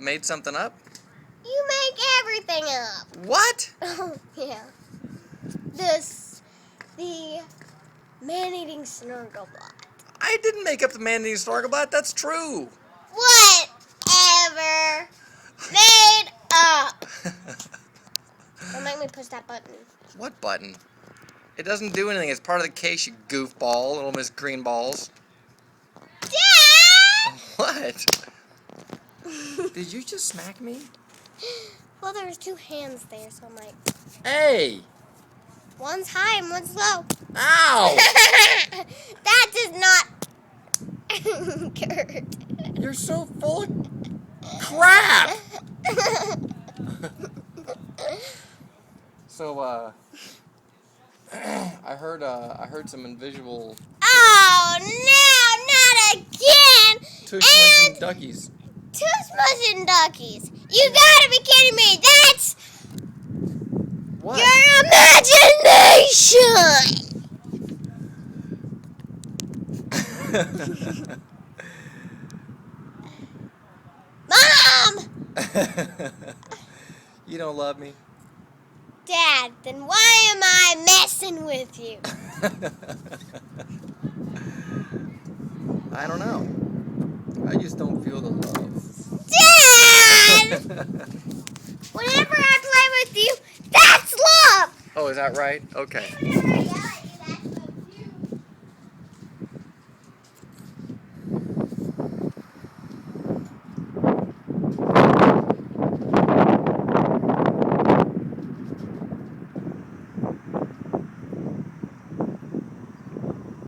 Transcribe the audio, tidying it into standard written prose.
made something up? You make everything up. What? Oh, yeah. The man-eating snorkelbot. I didn't make up the man-eating snorkelbot. That's true. Whatever. Made up. Don't make me push that button. What button? It doesn't do anything. It's part of the case, you goofball, little Miss Greenballs. Dad! What? Did you just smack me? Well, there's two hands there, so I'm like... Hey! One's high and one's low. Ow! That does not hurt. You're so full of crap! So, I heard some invisible... Oh, no, not again! Tush munching duckies. Tush munching duckies. You gotta be kidding me. That's... What? Your imagination! Mom! You don't love me? Dad, then why am I messing with you? I don't know. I just don't feel the love. Dad! Whenever I play with you, that's love! Oh, is that right? Okay. Whenever I yell at